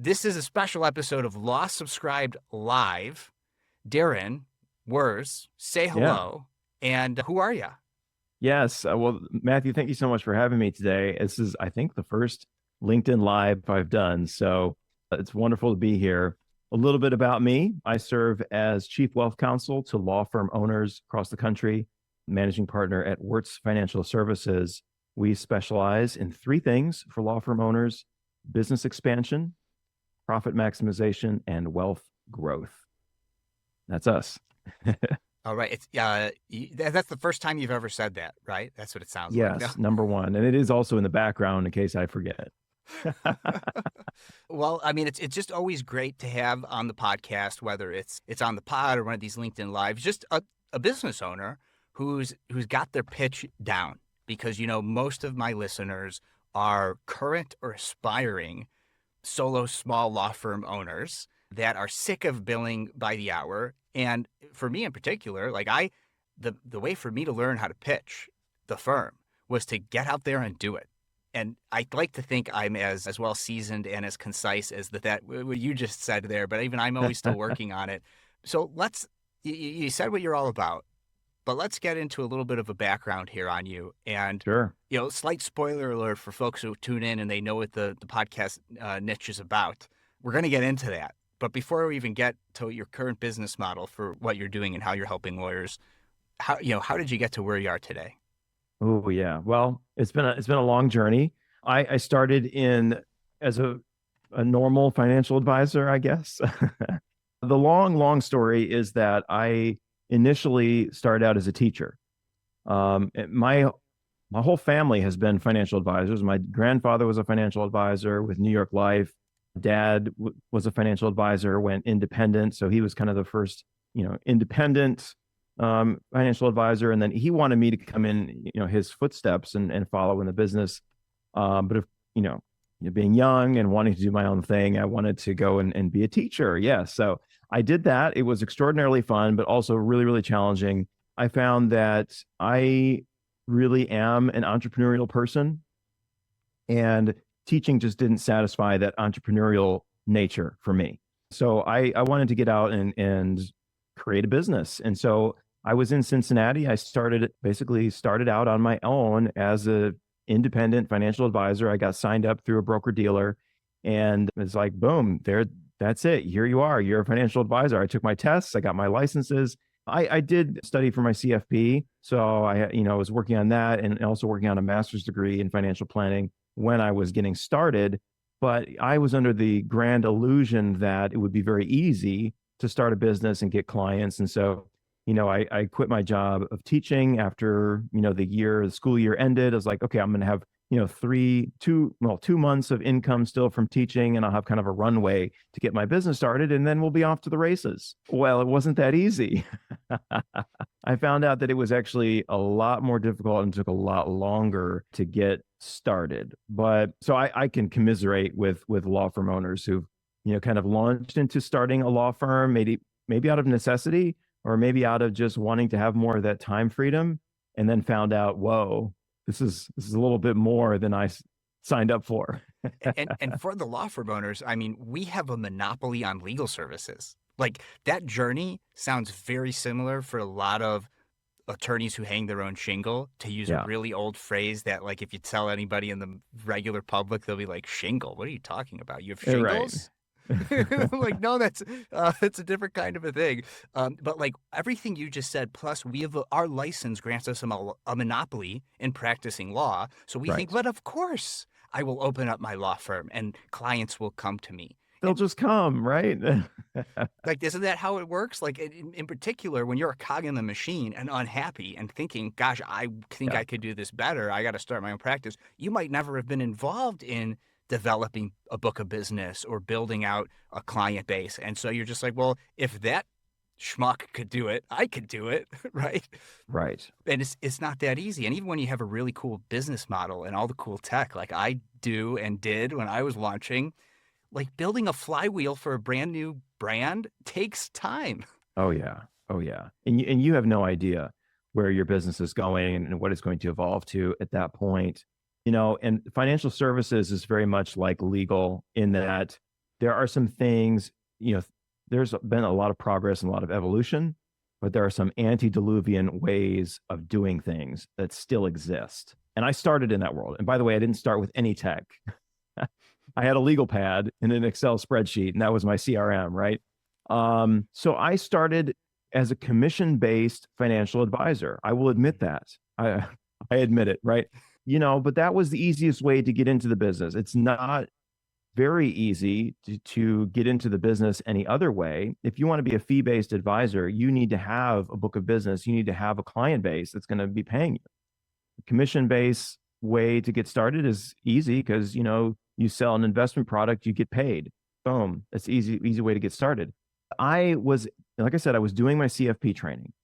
This is a special episode of Law Subscribed Live. Darren, Wurz, say Yeah. hello. And who are you? Yes. Well, Matthew, thank you so much for having me today. This is, I think, the first LinkedIn Live I've done. So it's wonderful to be here. A little bit about me. I serve as Chief Wealth Counsel to law firm owners across the country, managing partner at Wurz Financial Services. We specialize in three things for law firm owners: business expansion, profit maximization, and wealth growth. That's us. All right. That's the first time you've ever said that, right? That's what it sounds like. Yes, number one. And it is also in the background in case I forget. Well, I mean, it's just always great to have on the podcast, whether it's on the pod or one of these LinkedIn Lives, just a business owner who's got their pitch down. Because, most of my listeners are current or aspiring solo small law firm owners that are sick of billing by the hour. And for me in particular, the way for me to learn how to pitch the firm was to get out there and do it. And I like to think I'm as well seasoned and as concise as that what you just said there, but even I'm always still working on it. So you said what you're all about, but let's get into a little bit of a background here on you. And, Sure. Slight spoiler alert for folks who tune in and they know what the podcast niche is about. We're going to get into that. But before we even get to your current business model for what you're doing and how you're helping lawyers, how did you get to where you are today? Oh yeah. Well, it's been a long journey. I started in as a normal financial advisor, I guess. The long story is that I initially started out as a teacher. My whole family has been financial advisors. My grandfather was a financial advisor with New York Life. Dad was a financial advisor, went independent. So he was kind of the first, independent financial advisor. And then he wanted me to come in, his footsteps and follow in the business. But if, being young and wanting to do my own thing, I wanted to go and be a teacher. Yeah. So I did that. It was extraordinarily fun, but also really, really challenging. I found that I really am an entrepreneurial person, and teaching just didn't satisfy that entrepreneurial nature for me. So I wanted to get out and create a business. And so I was in Cincinnati. I started out on my own as a independent financial advisor. I got signed up through a broker dealer, and it's like, boom, that's it. Here you are. You're a financial advisor. I took my tests. I got my licenses. I did study for my CFP. So I was working on that and also working on a master's degree in financial planning when I was getting started. But I was under the grand illusion that it would be very easy to start a business and get clients. And so, I quit my job of teaching after, the school year ended. I was like, okay, I'm going to have, 2 months of income still from teaching, and I'll have kind of a runway to get my business started, and then we'll be off to the races. Well, it wasn't that easy. I found out that it was actually a lot more difficult and took a lot longer to get started. But so I can commiserate with law firm owners who've, kind of launched into starting a law firm, maybe out of necessity, or maybe out of just wanting to have more of that time freedom, and then found out, whoa, this is a little bit more than I signed up for. and for the law firm owners, I mean, we have a monopoly on legal services. Like, that journey sounds very similar for a lot of attorneys who hang their own shingle, to use a really old phrase that, like, if you tell anybody in the regular public, they'll be like, shingle? What are you talking about? You have shingles? Right. Like, no, that's a different kind of a thing. But like everything you just said, plus we have our license grants us a monopoly in practicing law. So we think, but of course I will open up my law firm and clients will come to me. They'll just come, right? Like, isn't that how it works? Like, in particular, when you're a cog in the machine and unhappy and thinking, gosh, I think I could do this better, I got to start my own practice, you might never have been involved in developing a book of business or building out a client base. And so you're just like, well, if that schmuck could do it, I could do it, right? Right. And it's not that easy. And even when you have a really cool business model and all the cool tech, like I do and did when I was launching, like building a flywheel for a brand new brand takes time. Oh yeah. And you have no idea where your business is going and what it's going to evolve to at that point. And financial services is very much like legal in that there are some things, there's been a lot of progress and a lot of evolution, but there are some antediluvian ways of doing things that still exist. And I started in that world. And by the way, I didn't start with any tech. I had a legal pad and an Excel spreadsheet, and that was my CRM, right? So I started as a commission-based financial advisor. I will admit that. I admit it, right? But that was the easiest way to get into the business. It's not very easy to get into the business any other way. If you want to be a fee-based advisor, you need to have a book of business. You need to have a client base that's going to be paying you. Commission-based way to get started is easy because, you sell an investment product, you get paid. Boom. That's easy way to get started. Like I said, I was doing my CFP training.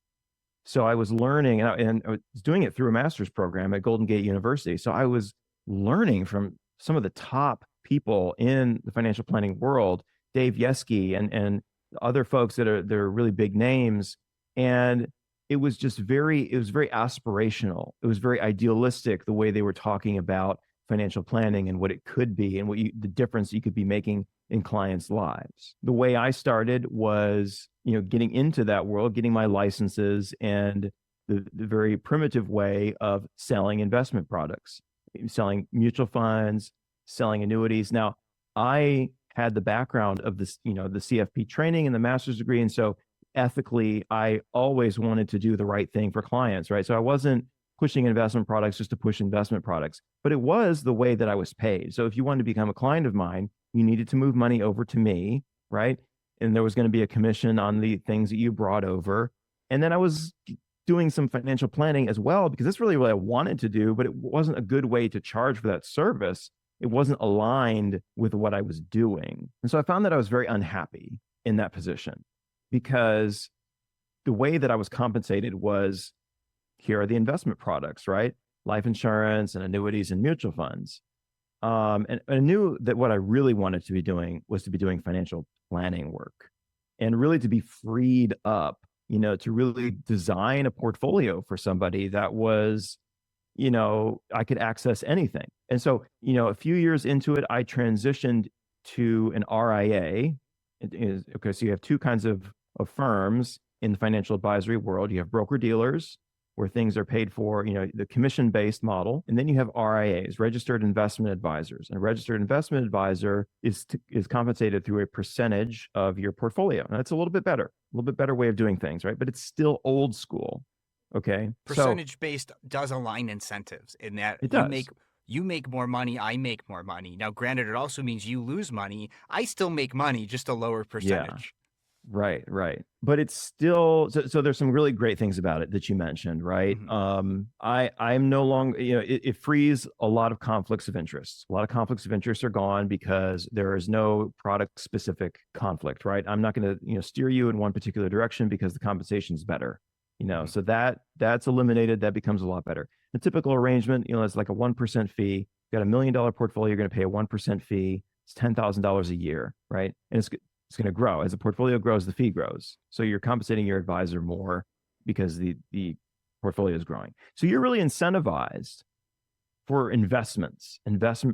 So I was learning, and I was doing it through a master's program at Golden Gate University. So I was learning from some of the top people in the financial planning world, Dave Yeski and other folks that are really big names. And it was very aspirational. It was very idealistic the way they were talking about financial planning and what it could be and the difference you could be making in clients' lives. The way I started was, getting into that world, getting my licenses, and the very primitive way of selling investment products, selling mutual funds, selling annuities. Now, I had the background of this, the CFP training and the master's degree. And so ethically, I always wanted to do the right thing for clients, right? So I wasn't pushing investment products just to push investment products, but it was the way that I was paid. So if you wanted to become a client of mine, you needed to move money over to me, right? And there was going to be a commission on the things that you brought over. And then I was doing some financial planning as well, because that's really what I wanted to do, but it wasn't a good way to charge for that service. It wasn't aligned with what I was doing. And so I found that I was very unhappy in that position because the way that I was compensated was, here are the investment products, right? Life insurance and annuities and mutual funds. And I knew that what I really wanted to be doing was to be doing financial planning work and really to be freed up, to really design a portfolio for somebody that was, I could access anything. And so, a few years into it, I transitioned to an RIA. Okay, so you have two kinds of firms in the financial advisory world. You have broker dealers, where things are paid for, the commission-based model. And then you have RIAs, registered investment advisors. And a registered investment advisor is compensated through a percentage of your portfolio. And that's a little bit better way of doing things, right? But it's still old school. Okay. Percentage-based does align incentives in that it does. You make more money, I make more money. Now, granted, it also means you lose money. I still make money, just a lower percentage. Right. But it's still, so there's some really great things about it that you mentioned, right? Mm-hmm. I'm no longer, it frees a lot of conflicts of interest. A lot of conflicts of interest are gone because there is no product specific conflict, right? I'm not going to, steer you in one particular direction because the compensation is better, mm-hmm. So that's eliminated. That becomes a lot better. The typical arrangement, it's like a 1% fee. You got $1 million portfolio, you're going to pay a 1% fee. It's $10,000 a year, right? And it's going to grow. As the portfolio grows, the fee grows. So you're compensating your advisor more because the portfolio is growing. So you're really incentivized for investment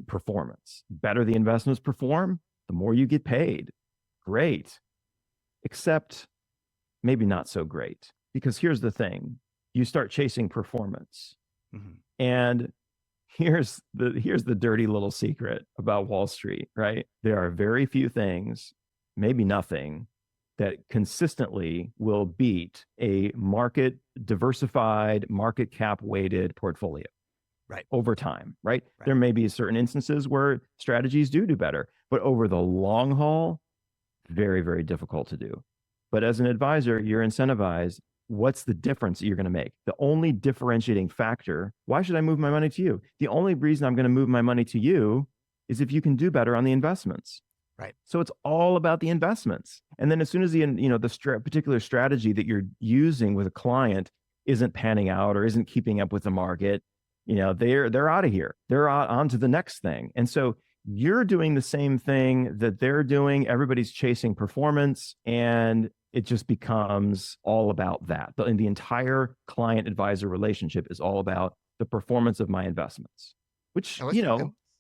performance. Better the investments perform, the more you get paid. Great. Except maybe not so great. Because here's the thing. You start chasing performance. Mm-hmm. And here's the dirty little secret about Wall Street, right? There are very few things, maybe nothing, that consistently will beat a diversified, market cap weighted portfolio, right? Over time, right? There may be certain instances where strategies do better, but over the long haul, very, very difficult to do. But as an advisor, you're incentivized. What's the difference that you're going to make? The only differentiating factor, why should I move my money to you? The only reason I'm going to move my money to you is if you can do better on the investments. Right. So it's all about the investments. And then as soon as the particular strategy that you're using with a client isn't panning out or isn't keeping up with the market, they're out of here. They're on to the next thing. And so you're doing the same thing that they're doing. Everybody's chasing performance, and it just becomes all about that. And the entire client advisor relationship is all about the performance of my investments, which,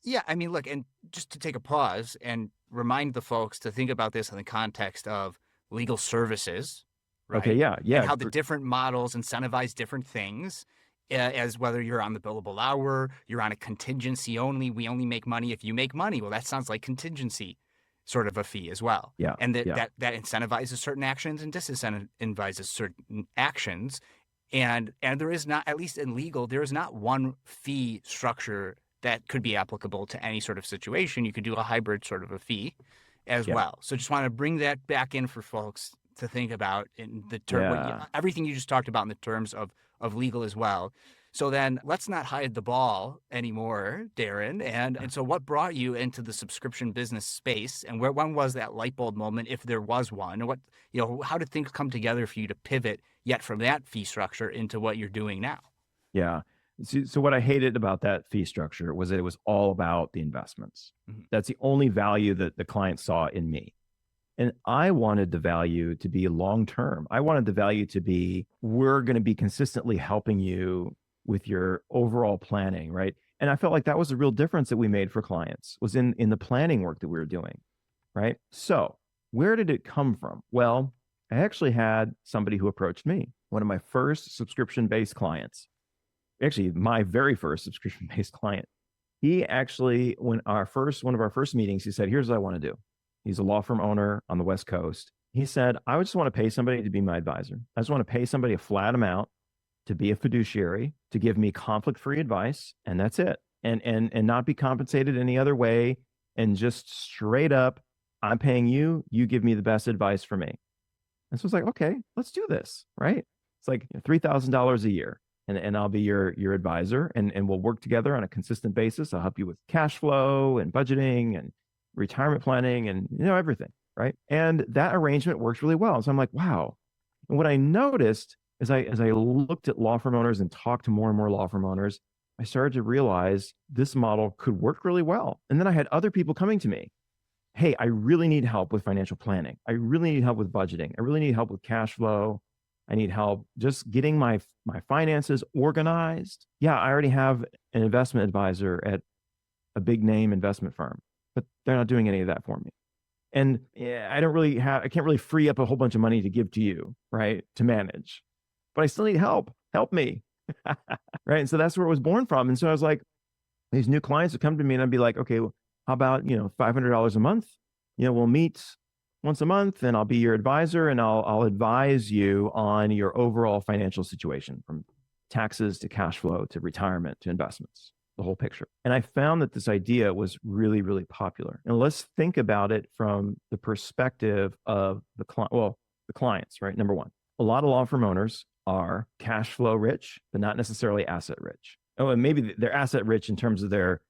Yeah, I mean, look, and just to take a pause and remind the folks to think about this in the context of legal services, right? Okay, yeah. And how the different models incentivize different things, as whether you're on the billable hour, you're on a contingency only. We only make money if you make money. Well, that sounds like contingency sort of a fee as well. Yeah. And that incentivizes certain actions and disincentivizes certain actions. And there is not, at least in legal, there is not one fee structure that could be applicable to any sort of situation. You could do a hybrid sort of a fee as well. So just want to bring that back in for folks to think about in the term, everything you just talked about in the terms of legal as well. So then let's not hide the ball anymore, Darren. And so what brought you into the subscription business space, and when was that light bulb moment, if there was one? And how did things come together for you to pivot yet from that fee structure into what you're doing now? Yeah. So what I hated about that fee structure was that it was all about the investments. Mm-hmm. That's the only value that the client saw in me. And I wanted the value to be long-term. I wanted the value to be, we're going to be consistently helping you with your overall planning, right? And I felt like that was a real difference that we made for clients, was in the planning work that we were doing, right? So where did it come from? Well, I actually had somebody who approached me, one of my first subscription-based clients, actually my very first subscription-based client. He actually, one of our first meetings, he said, here's what I want to do. He's a law firm owner on the West Coast. He said, I just want to pay somebody to be my advisor. I just want to pay somebody a flat amount to be a fiduciary, to give me conflict-free advice, and that's it. And not be compensated any other way, and just straight up, I'm paying you, you give me the best advice for me. And so it's like, okay, let's do this, right? It's like $3,000 a year, and I'll be your advisor, and we'll work together on a consistent basis. I'll help you with cash flow and budgeting and retirement planning and everything, right? And that arrangement works really well. So I'm like, wow. And what I noticed as I looked at law firm owners and talked to more and more law firm owners, I started to realize this model could work really well. And then I had other people coming to me. Hey, I really need help with financial planning. I really need help with budgeting. I really need help with cash flow. I need help just getting my finances organized. Yeah, I already have an investment advisor at a big name investment firm, but they're not doing any of that for me. And I can't really free up a whole bunch of money to give to you, right, to manage. But I still need help. Help me. Right. And so that's where it was born from. And so I was like, these new clients would come to me and I'd be like, okay, well, how about, $500 a month? We'll meet once a month and I'll be your advisor and I'll advise you on your overall financial situation, from taxes to cash flow to retirement to investments, the whole picture. And I found that this idea was really, really popular. And let's think about it from the perspective of the clients, right? Number one, a lot of law firm owners are cash flow rich, but not necessarily asset rich. Oh, and maybe they're asset rich in terms of their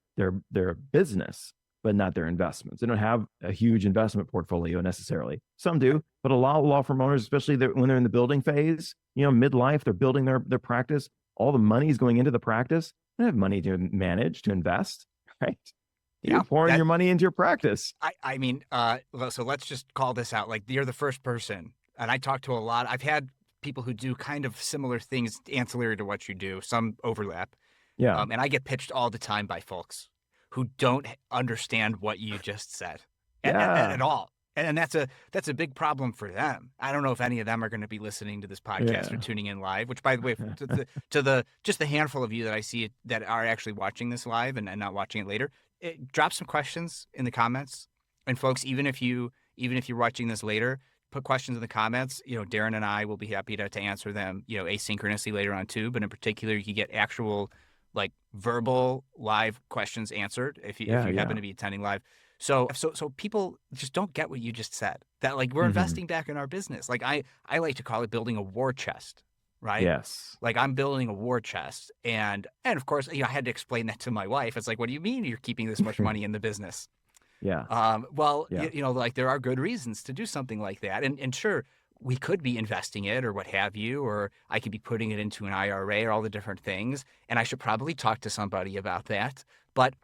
business, but not their investments. They don't have a huge investment portfolio necessarily. Some do, but a lot of law firm owners, especially when they're in the building phase, midlife, they're building their practice. All the money is going into the practice. They have money to manage, to invest, right? You're pouring your money into your practice. I mean, so let's just call this out. Like, you're the first person, and I talk to a lot. I've had people who do kind of similar things ancillary to what you do. Some overlap. Yeah. And I get pitched all the time by folks who don't understand what you just said at all. And that's a big problem for them. I don't know if any of them are going to be listening to this podcast or tuning in live, which, by the way, to just the handful of you that I see that are actually watching this live and not watching it later, drop some questions in the comments. And folks, even if you're watching this later, put questions in the comments. Darren and I will be happy to answer them, asynchronously later on too. But in particular, you can get actual verbal live questions answered if you happen to be attending live. So people just don't get what you just said, that we're investing back in our business. I like to call it building a war chest, right? Yes. I'm building a war chest. And of course, I had to explain that to my wife. It's like, what do you mean you're keeping this much money in the business? Yeah. There are good reasons to do something like that. And sure, we could be investing it or what have you, or I could be putting it into an IRA or all the different things. And I should probably talk to somebody about that. But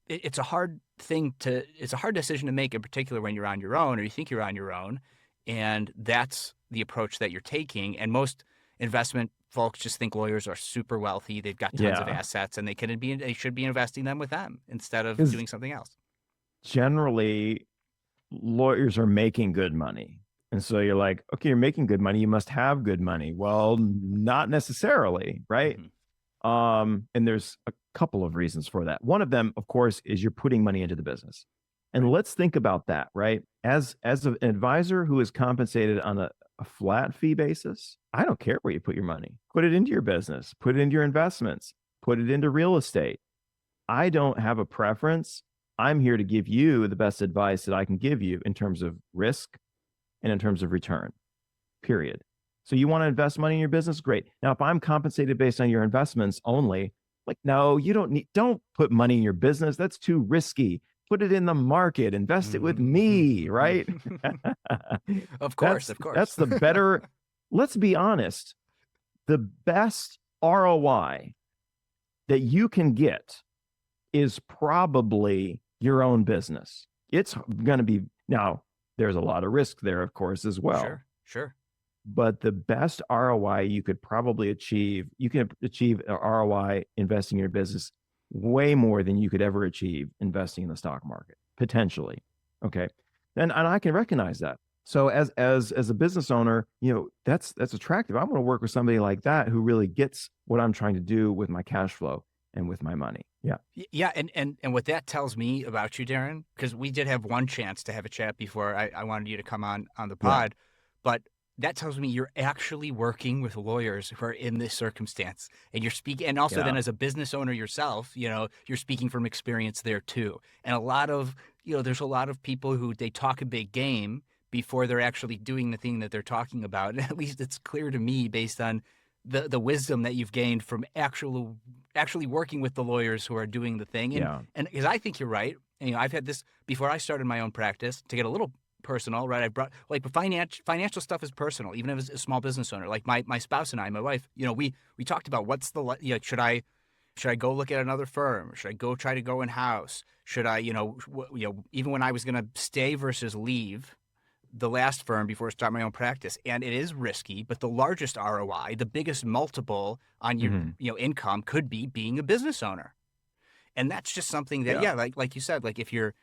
it's a hard decision to make, in particular when you're on your own or you think you're on your own. And that's the approach that you're taking. And most investment folks just think lawyers are super wealthy. They've got tons of assets and they should be investing them with them instead of doing something else. generally lawyers are making good money. And so you're like, okay, you're making good money. You must have good money. Well, not necessarily, right? Mhm. And there's a couple of reasons for that. One of them, of course, is you're putting money into the business. And Right. let's think about that, right? As an advisor who is compensated on a flat fee basis, I don't care where you put your money. Put it into your business, put it into your investments, put it into real estate. I don't have a preference. I'm here to give you the best advice that I can give you in terms of risk and in terms of return, period. So you want to invest money in your business? Great. Now, if I'm compensated based on your investments only, like, no, you don't put money in your business. That's too risky. Put it in the market, invest it with me, right? Of course, that's of course. that's the better, let's be honest, the best ROI that you can get is probably your own business. It's going to be, now there's a lot of risk there, of course, as well. Sure, sure. But the best ROI you could probably achieve, you can achieve a ROI investing in your business way more than you could ever achieve investing in the stock market, potentially. Okay. And I can recognize that. So as a business owner, that's attractive. I want to work with somebody like that who really gets what I'm trying to do with my cash flow and with my money. Yeah. Yeah, and what that tells me about you, Darren, because we did have one chance to have a chat before I wanted you to come on the Yeah. pod, but that tells me you're actually working with lawyers who are in this circumstance, and you're speaking, and also Yeah. then as a business owner yourself, you're speaking from experience there too. And a lot of, there's a lot of people who they talk a big game before they're actually doing the thing that they're talking about. And at least it's clear to me based on the wisdom that you've gained from actually working with the lawyers who are doing the thing. Yeah. And because I think you're right. And, I've had this before I started my own practice to get a little personal, right? I brought like financial stuff is personal, even if it's a small business owner. Like my spouse and I, my wife, we talked about what's the, should I go look at another firm? Should I go try to go in house? Should I, even when I was going to stay versus leave the last firm before I start my own practice, and it is risky, but the largest ROI, the biggest multiple on your income could be being a business owner. And that's just something that, like you said, like if you're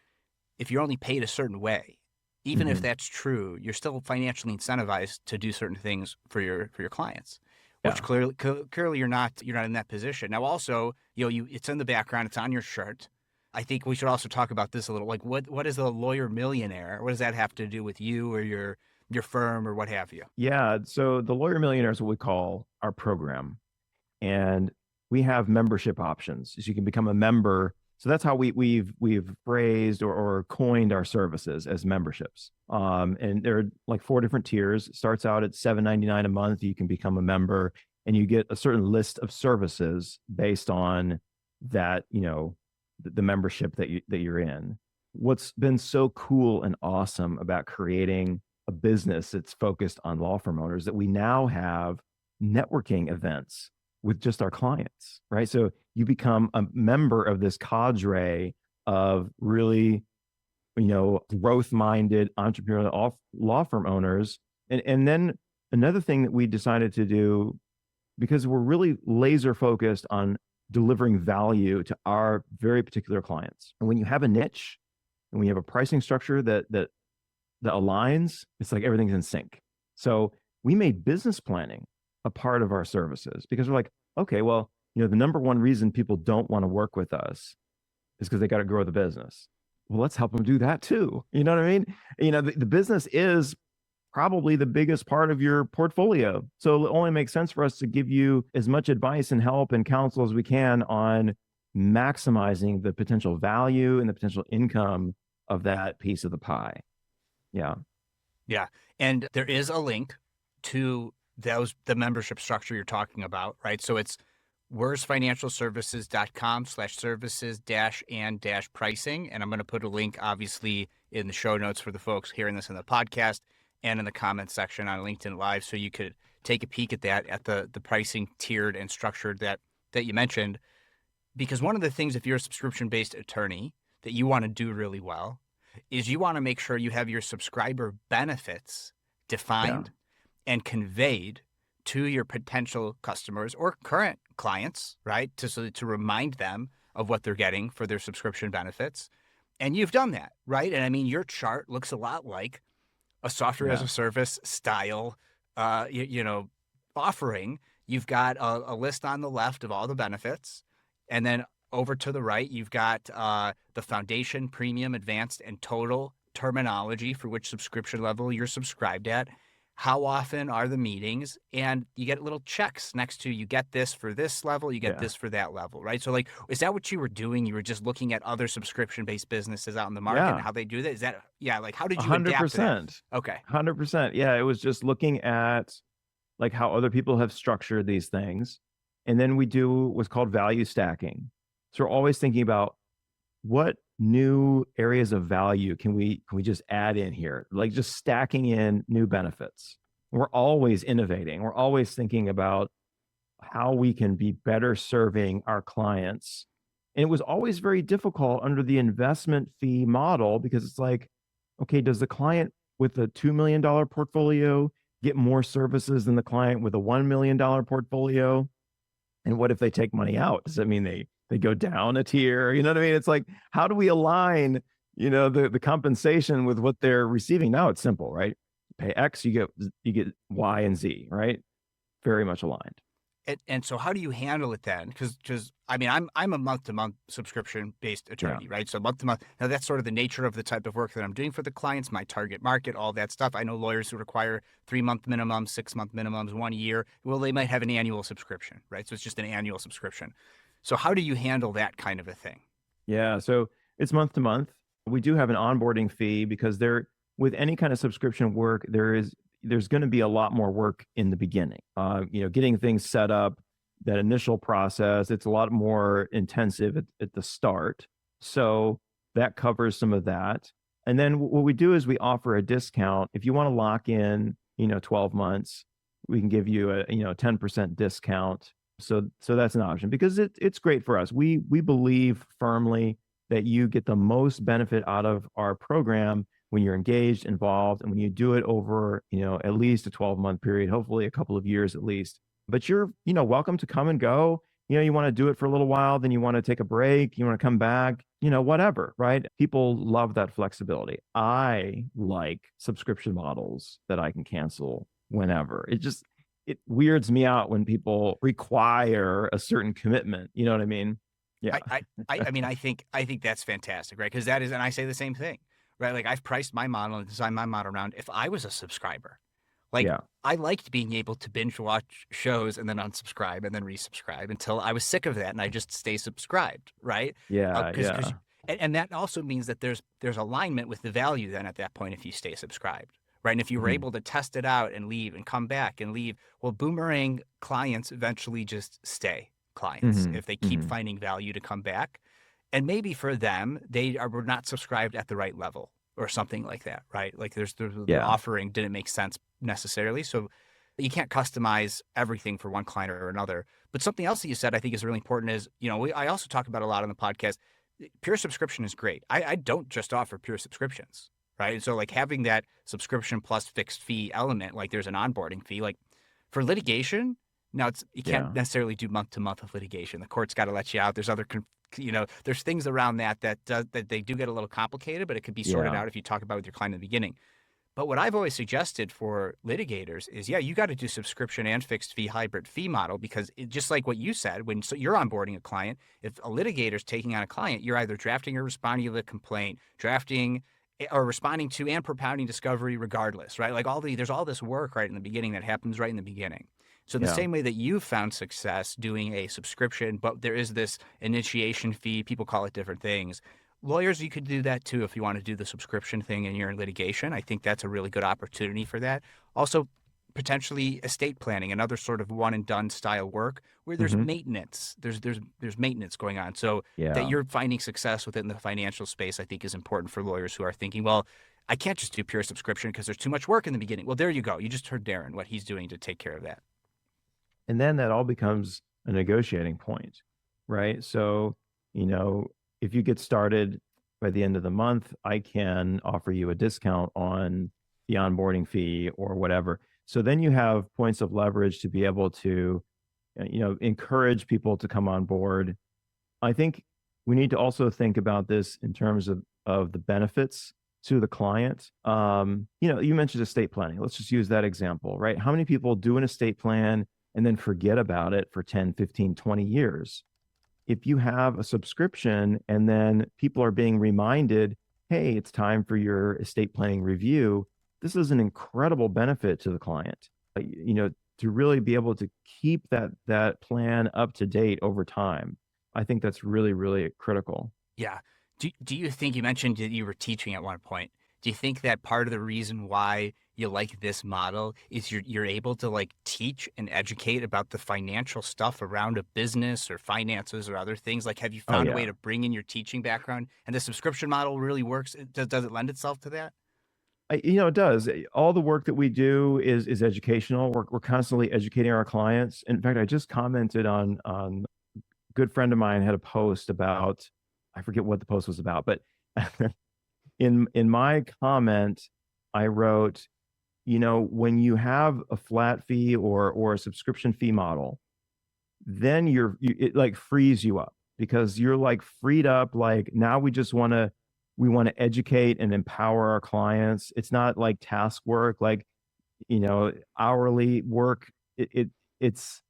only paid a certain way, even if that's true, you're still financially incentivized to do certain things for your clients, which clearly you're not in that position. Now, also, it's in the background, it's on your shirt. I think we should also talk about this a little. Like, what is a lawyer millionaire? What does that have to do with you or your firm or what have you? Yeah. So the Lawyer Millionaire is what we call our program. And we have membership options. So you can become a member. So that's how we've phrased or coined our services as memberships. And there are like 4 different tiers. It starts out at $7.99 a month. You can become a member and you get a certain list of services based on that, the membership that you're in. What's been so cool and awesome about creating a business that's focused on law firm owners that we now have networking events with just our clients, right? So you become a member of this cadre of really, growth-minded entrepreneurial law firm owners. And then another thing that we decided to do, because we're really laser focused on delivering value to our very particular clients. And when you have a niche and when you have a pricing structure that aligns, it's like everything's in sync. So we made business planning a part of our services because we're like, okay, well, the number one reason people don't want to work with us is because they got to grow the business. Well, let's help them do that too. You know what I mean? The business is probably the biggest part of your portfolio. So it only makes sense for us to give you as much advice and help and counsel as we can on maximizing the potential value and the potential income of that piece of the pie. Yeah. Yeah. And there is a link to the membership structure you're talking about, right? So it's wurzfinancialservices.com/services-and-pricing. And I'm going to put a link, obviously, in the show notes for the folks hearing this in the podcast and in the comments section on LinkedIn Live. So you could take a peek at that, at the pricing tiered and structured that you mentioned. Because one of the things, if you're a subscription-based attorney, that you want to do really well is you want to make sure you have your subscriber benefits defined and conveyed to your potential customers or current clients, right? To remind them of what they're getting for their subscription benefits. And you've done that, right? And I mean, your chart looks a lot like a software as Yeah. a service style, offering. You've got a list on the left of all the benefits, and then over to the right, you've got the foundation, premium, advanced, and total terminology for which subscription level you're subscribed at. How often are the meetings? And you get little checks next to you get this for this level, you get Yeah. this for that level, right? So, like, is that what you were doing? You were just looking at other subscription based businesses out in the market and Yeah. how they do that? Is that, yeah, like, how did you adapt to that? 100%. Okay. 100%. Yeah. It was just looking at like how other people have structured these things. And then we do what's called value stacking. So we're always thinking about what new areas of value can we just add in here? Like just stacking in new benefits. We're always innovating. We're always thinking about how we can be better serving our clients. And it was always very difficult under the investment fee model because it's like, okay, does the client with a $2 million portfolio get more services than the client with a $1 million portfolio? And what if they take money out? Does that mean they go down a tier? You know what I mean? It's like, how do we align, the compensation with what they're receiving? Now it's simple, right? Pay X, you get Y and Z, right? Very much aligned. And so how do you handle it then? Because I mean, I'm a month-to-month subscription-based Yeah. attorney, right? So month-to-month. Now, that's sort of the nature of the type of work that I'm doing for the clients, my target market, all that stuff. I know lawyers who require 3-month minimums, 6-month minimums, 1 year. Well, they might have an annual subscription, right? So it's just an annual subscription. So how do you handle that kind of a thing? Yeah. So it's month to month. We do have an onboarding fee because with any kind of subscription work, there's going to be a lot more work in the beginning. Getting things set up, that initial process, it's a lot more intensive at the start. So that covers some of that. And then what we do is we offer a discount. If you want to lock in, 12 months, we can give you a 10% discount. So that's an option because it's great for us. We believe firmly that you get the most benefit out of our program when you're engaged, involved, and when you do it over, at least a 12-month period, hopefully a couple of years at least. But you're, welcome to come and go. You want to do it for a little while, then you want to take a break, you want to come back, whatever, right? People love that flexibility. I like subscription models that I can cancel whenever. It weirds me out when people require a certain commitment. You know what I mean? Yeah. I mean, I think that's fantastic, right? Because that is, and I say the same thing, right? Like, I've priced my model and designed my model around if I was a subscriber. Like, Yeah. I liked being able to binge watch shows and then unsubscribe and then resubscribe until I was sick of that and I just stay subscribed, right? Yeah. Yeah. And that also means that there's alignment with the value then at that point if you stay subscribed, right? And if you were Mhm. able to test it out and leave and come back and leave, well, boomerang clients eventually just stay clients Mhm. if they keep Mhm. finding value to come back. And maybe for them, were not subscribed at the right level or something like that, right? Like, the Yeah. offering didn't make sense necessarily. So you can't customize everything for one client or another. But something else that you said I think is really important is, I also talk about a lot on the podcast. Pure subscription is great. I don't just offer pure subscriptions, right? So, like, having that subscription plus fixed fee element, like there's an onboarding fee, like for litigation. Now, you can't Yeah. necessarily do month to month with litigation. The court's got to let you out. There's other, there's things around that they do get a little complicated, but it could be sorted Yeah. out if you talk about it with your client in the beginning. But what I've always suggested for litigators is, yeah, you got to do subscription and fixed fee hybrid fee model because just like what you said, so you're onboarding a client, if a litigator's taking on a client, you're either drafting or responding to the complaint, drafting or responding to and propounding discovery regardless, right? Like, there's all this work right in the beginning that happens right in the beginning. So the Yeah. same way that you found success doing a subscription, but there is this initiation fee, people call it different things. Lawyers, you could do that too if you want to do the subscription thing and you're in litigation. I think that's a really good opportunity for that. Also, potentially estate planning, another sort of one and done style work where there's Mhm. maintenance. There's maintenance going on. So that Yeah. you're finding success within the financial space, I think is important for lawyers who are thinking, well, I can't just do pure subscription because there's too much work in the beginning. Well, there you go. You just heard Darren, what he's doing to take care of that. And then that all becomes a negotiating point, right? So, if you get started by the end of the month, I can offer you a discount on the onboarding fee or whatever. So then you have points of leverage to be able to, encourage people to come on board. I think we need to also think about this in terms of of the benefits to the client. You mentioned estate planning. Let's just use that example, right? How many people do an estate plan and then forget about it for 10, 15, 20 years? If you have a subscription and then people are being reminded, hey, it's time for your estate planning review, this is an incredible benefit to the client. To really be able to keep that plan up to date over time. I think that's really, really critical. Yeah. Do you think, you mentioned that you were teaching at one point, do you think that part of the reason why you like this model is you're able to like teach and educate about the financial stuff around a business or finances or other things? Like, have you found a way to bring in your teaching background, and the subscription model really works? Does it lend itself to that? It does. All the work that we do is educational. We're constantly educating our clients. In fact, I just commented on a good friend of mine had a post about, I forget what the post was about, but in my comment, I wrote, when you have a flat fee or a subscription fee model, then it like frees you up, because you're like freed up. Like, now we want to educate and empower our clients. It's not like task work, like, hourly work. It's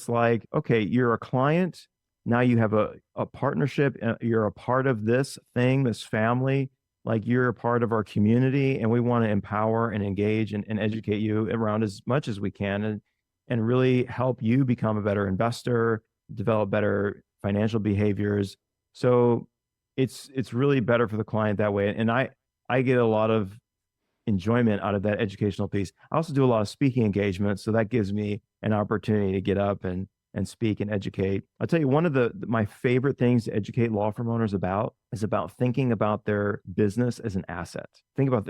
like, okay, you're a client. Now you have a partnership. You're a part of this thing, this family. Like, you're a part of our community, and we want to empower and engage and educate you around as much as we can, and really help you become a better investor, develop better financial behaviors. So it's really better for the client that way. And I get a lot of enjoyment out of that educational piece. I also do a lot of speaking engagements, so that gives me an opportunity to get up and speak and educate. I'll tell you, one of my favorite things to educate law firm owners about is about thinking about their business as an asset. Think about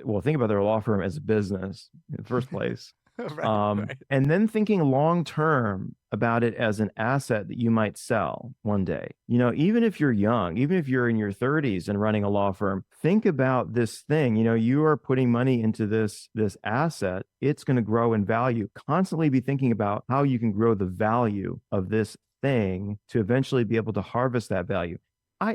their law firm as a business in the first place. Right. And then thinking long term about it as an asset that you might sell one day. Even if you're young, even if you're in your 30s and running a law firm, think about this thing. You are putting money into this asset. It's going to grow in value. Constantly be thinking about how you can grow the value of this thing to eventually be able to harvest that value.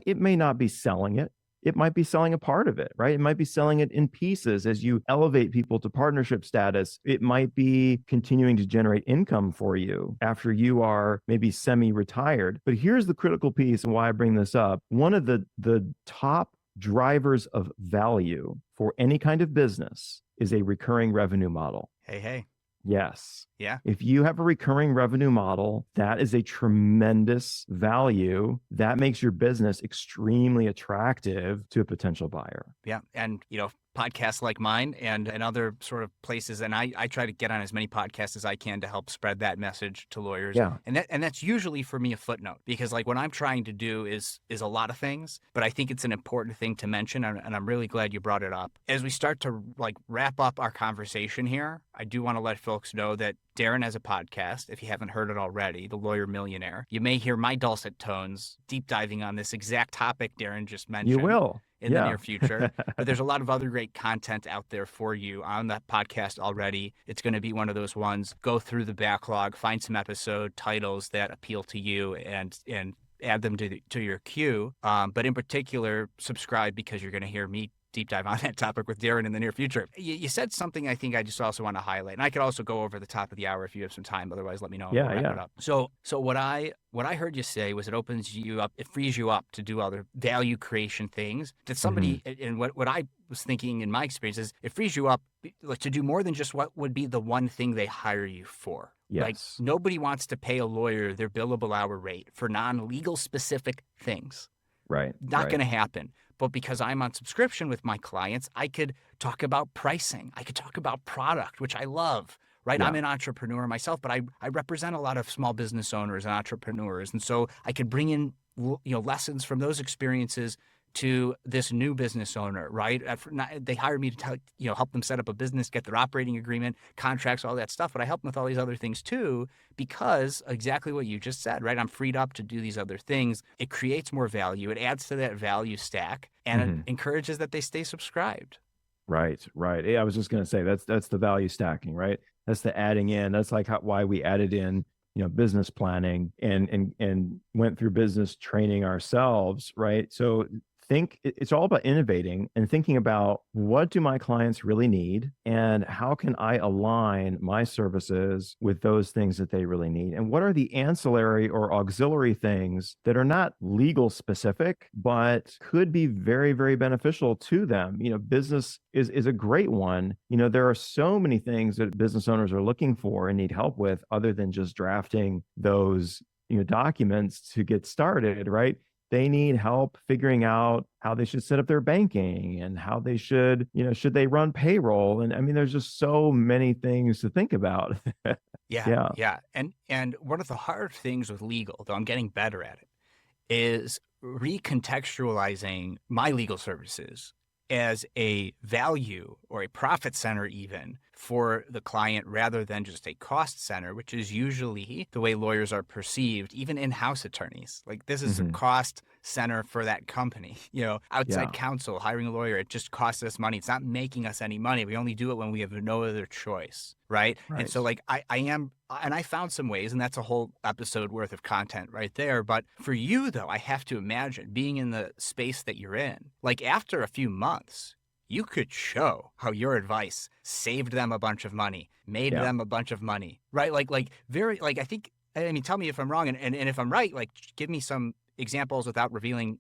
It may not be selling it. It might be selling a part of it, right? It might be selling it in pieces as you elevate people to partnership status. It might be continuing to generate income for you after you are maybe semi-retired. But here's the critical piece, and why I bring this up. One of the top drivers of value for any kind of business is a recurring revenue model. Hey. Yes. Yeah. If you have a recurring revenue model, that is a tremendous value. That makes your business extremely attractive to a potential buyer. Yeah. And, podcasts like mine and other sort of places, and I try to get on as many podcasts as I can to help spread that message to lawyers. Yeah. And that's usually for me a footnote, because like what I'm trying to do is a lot of things, but I think it's an important thing to mention, and I'm really glad you brought it up. As we start to like wrap up our conversation here, I do want to let folks know that Darren has a podcast, if you haven't heard it already, The Lawyer Millionaire. You may hear my dulcet tones deep diving on this exact topic Darren just mentioned. You will. In the near future. But there's a lot of other great content out there for you on that podcast already. It's going to be one of those ones. Go through the backlog, find some episode titles that appeal to you, and add them to your queue. But in particular, subscribe, because you're going to hear me deep dive on that topic with Darren in the near future. You said something I think I just also want to highlight, and I could also go over the top of the hour if you have some time. Otherwise, let me know. Yeah, we'll wrap it up. So what I heard you say was it opens you up, it frees you up to do other value creation things that somebody, and what I was thinking in my experience is it frees you up to do more than just what would be the one thing they hire you for. Yes. Like, nobody wants to pay a lawyer their billable hour rate for non-legal specific things. Right. Not going to happen. But because I'm on subscription with my clients, I could talk about pricing. I could talk about product, which I love, right? Yeah. I'm an entrepreneur myself, but I represent a lot of small business owners and entrepreneurs. And so I could bring in, lessons from those experiences to this new business owner, right? They hire me to help them set up a business, get their operating agreement, contracts, all that stuff. But I help them with all these other things too, because exactly what you just said, right? I'm freed up to do these other things. It creates more value. It adds to that value stack, and it encourages that they stay subscribed. Right. Yeah, I was just going to say that's the value stacking, right? That's the adding in. That's like why we added in business planning and went through business training ourselves, right? So it's all about innovating and thinking about what do my clients really need and how can I align my services with those things that they really need? And what are the ancillary or auxiliary things that are not legal specific, but could be very, very beneficial to them? Business is a great one. There are so many things that business owners are looking for and need help with other than just drafting those documents to get started, right? They need help figuring out how they should set up their banking and how they should they run payroll? And I mean, there's just so many things to think about. Yeah, Yeah. yeah. And one of the hard things with legal, though I'm getting better at it, is recontextualizing my legal services as a value or a profit center even for the client rather than just a cost center, which is usually the way lawyers are perceived, even in-house attorneys. Like, this is a cost center for that company. Outside counsel, hiring a lawyer, it just costs us money. It's not making us any money. We only do it when we have no other choice, right? And so like I found some ways, and that's a whole episode worth of content right there. But for you though, I have to imagine being in the space that you're in, like after a few months, you could show how your advice saved them a bunch of money, made them a bunch of money, right? I think, I mean, tell me if I'm wrong. And if I'm right, like, give me some examples without revealing,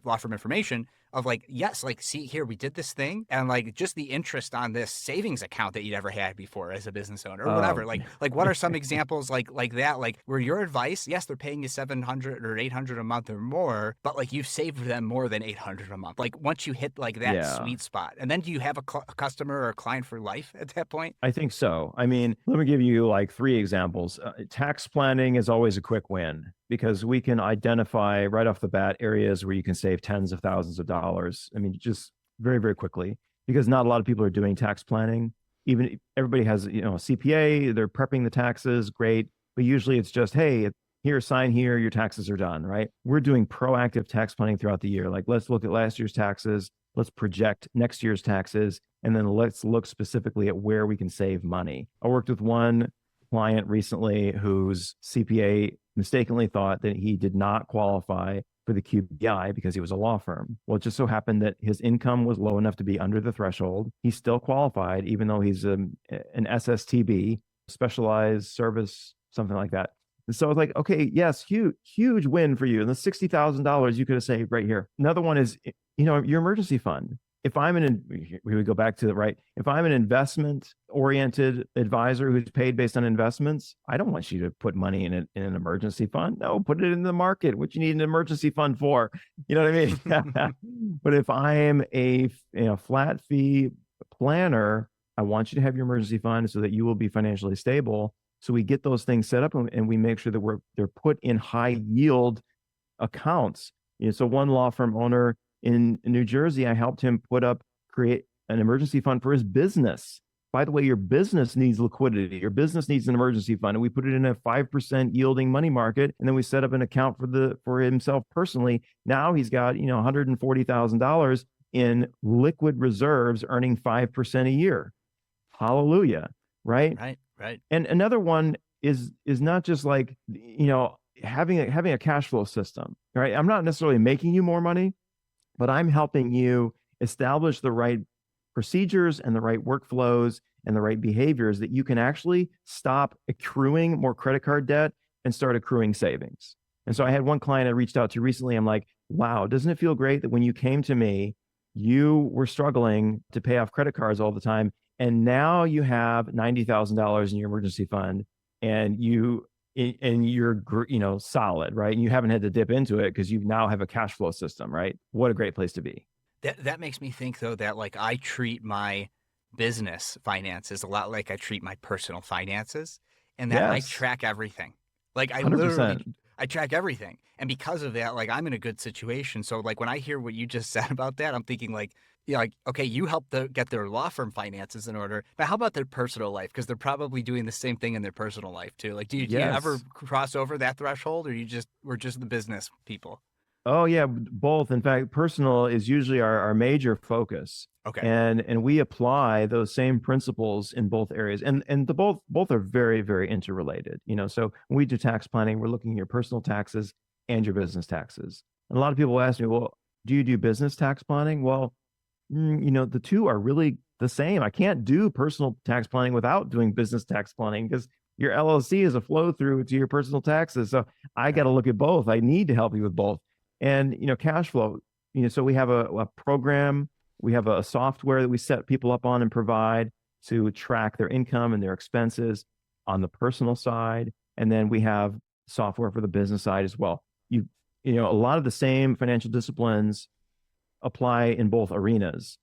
law firm information of like, yes, like, see here, we did this thing, and like just the interest on this savings account that you'd ever had before as a business owner or whatever. Like what are some examples like that, like where your advice, yes, they're paying you $700 or $800 a month or more, but like you've saved them more than $800 a month. Like once you hit like that sweet spot, and then do you have a customer or a client for life at that point? I think so. I mean, let me give you like 3 examples. Tax planning is always a quick win because we can identify right off the bat areas where you can save tens of thousands of dollars. I mean, just very, very quickly, because not a lot of people are doing tax planning. Even everybody has, a CPA, they're prepping the taxes, great. But usually it's just, hey, here, sign here, your taxes are done, right? We're doing proactive tax planning throughout the year. Like, let's look at last year's taxes, let's project next year's taxes, and then let's look specifically at where we can save money. I worked with one client recently whose CPA mistakenly thought that he did not qualify for the QBI because he was a law firm. Well, it just so happened that his income was low enough to be under the threshold. He still qualified, even though he's an SSTB, specialized service, something like that. And so I was like, okay, yes, huge win for you. And the $60,000 you could have saved right here. Another one is, your emergency fund. If I'm we would go back to the right. If I'm an investment oriented advisor who's paid based on investments, I don't want you to put money in an emergency fund. No, put it in the market. What you need an emergency fund for? You know what I mean? But if I am a flat fee planner, I want you to have your emergency fund so that you will be financially stable. So we get those things set up and we make sure that they're put in high yield accounts. So one law firm owner in New Jersey, I helped him create an emergency fund for his business. By the way, your business needs liquidity. Your business needs an emergency fund. And we put it in a 5% yielding money market. And then we set up an account for himself personally. Now he's got, $140,000 in liquid reserves earning 5% a year. Hallelujah. Right. Right. And another one is not just like, having a cash flow system, right? I'm not necessarily making you more money, but I'm helping you establish the right procedures and the right workflows and the right behaviors that you can actually stop accruing more credit card debt and start accruing savings. And so I had one client I reached out to recently. I'm like, wow, doesn't it feel great that when you came to me, you were struggling to pay off credit cards all the time, and now you have $90,000 in your emergency fund, and you're solid, right? And you haven't had to dip into it because you now have a cash flow system, right? What a great place to be. That makes me think though that like I treat my business finances a lot like I treat my personal finances, and that I track everything. Like I 100%. I track everything. And because of that, like I'm in a good situation. So like when I hear what you just said about that, I'm thinking like, okay, you helped get their law firm finances in order. But how about their personal life? Because they're probably doing the same thing in their personal life too. Like, do you ever cross over that threshold, or we're just the business people? Oh yeah, both. In fact, personal is usually our major focus. Okay. And we apply those same principles in both areas. And both are very, very interrelated. So when we do tax planning, we're looking at your personal taxes and your business taxes. And a lot of people ask me, well, Do you do business tax planning? Well, the two are really the same. I can't do personal tax planning without doing business tax planning because your LLC is a flow through to your personal taxes. So I got to look at both. I need to help you with both. And, cash flow, so we have a program, we have a software that we set people up on and provide to track their income and their expenses on the personal side. And then we have software for the business side as well. A lot of the same financial disciplines apply in both arenas.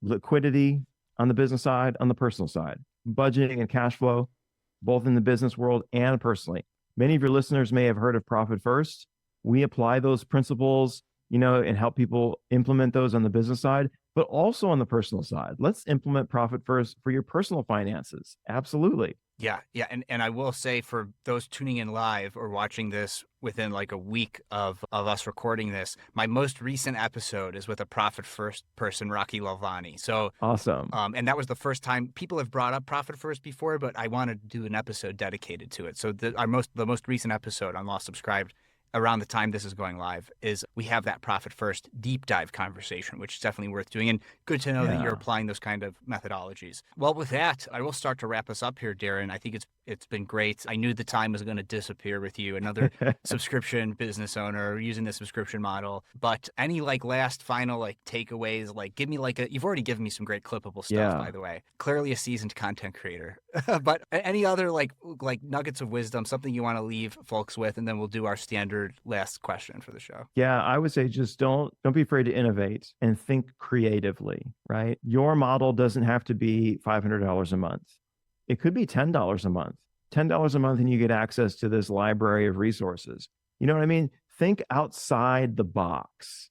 Liquidity on the business side, on the personal side, budgeting and cash flow, both in the business world and personally. Many of your listeners may have heard of Profit First. We apply those principles, and help people implement those on the business side, but also on the personal side. Let's implement Profit First for your personal finances. Absolutely. Yeah. And I will say, for those tuning in live or watching this within like a week of us recording this, my most recent episode is with a Profit First person, Rocky Lalvani. So awesome. And that was the first time people have brought up Profit First before, but I wanted to do an episode dedicated to it. So the most recent episode on Law Subscribed, around the time this is going live, is we have that Profit First deep dive conversation, which is definitely worth doing. And good to know that you're applying those kind of methodologies. Well, with that, I will start to wrap us up here, Darren. I think it's been great. I knew the time was going to disappear with you, another subscription business owner using the subscription model. But any last final takeaways, give me you've already given me some great clippable stuff, by the way. Clearly a seasoned content creator. But any other like nuggets of wisdom, something you want to leave folks with, and then we'll do our standard last question for the show. Yeah, I would say just don't be afraid to innovate and think creatively, right? Your model doesn't have to be $500 a month. It could be $10 a month. $10 a month and you get access to this library of resources. You know what I mean? Think outside the box.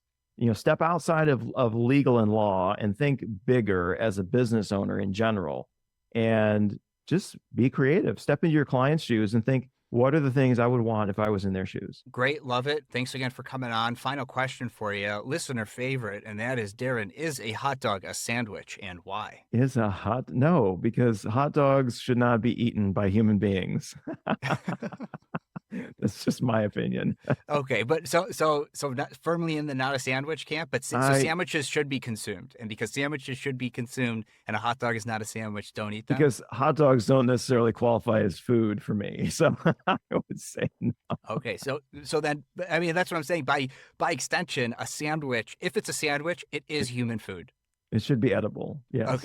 Step outside of legal and law and think bigger as a business owner in general. And just be creative. Step into your client's shoes and think, what are the things I would want if I was in their shoes? Great. Love it. Thanks again for coming on. Final question for you. Listener favorite, and that is, Darren, is a hot dog a sandwich, and why? No, because hot dogs should not be eaten by human beings. That's just my opinion. Okay, but so not firmly in the not a sandwich camp, but so sandwiches should be consumed, and because sandwiches should be consumed, and a hot dog is not a sandwich, don't eat them. Because hot dogs don't necessarily qualify as food for me, so I would say no. Okay, so then, I mean, that's what I'm saying. By extension, a sandwich, if it's a sandwich, it is human food. It should be edible. Yes.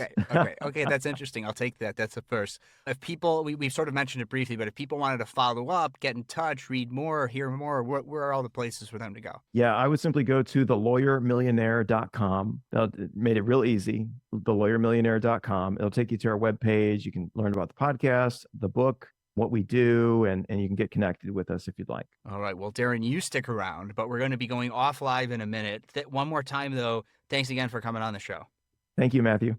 Okay. That's interesting. I'll take that. That's a first. If people, we've sort of mentioned it briefly, but if people wanted to follow up, get in touch, read more, hear more, where are all the places for them to go? Yeah, I would simply go to thelawyermillionaire.com. It made it real easy. Thelawyermillionaire.com. It'll take you to our webpage. You can learn about the podcast, the book, what we do, and you can get connected with us if you'd like. All right. Well, Darren, you stick around, but we're going to be going off live in a minute. One more time, though, thanks again for coming on the show. Thank you, Matthew.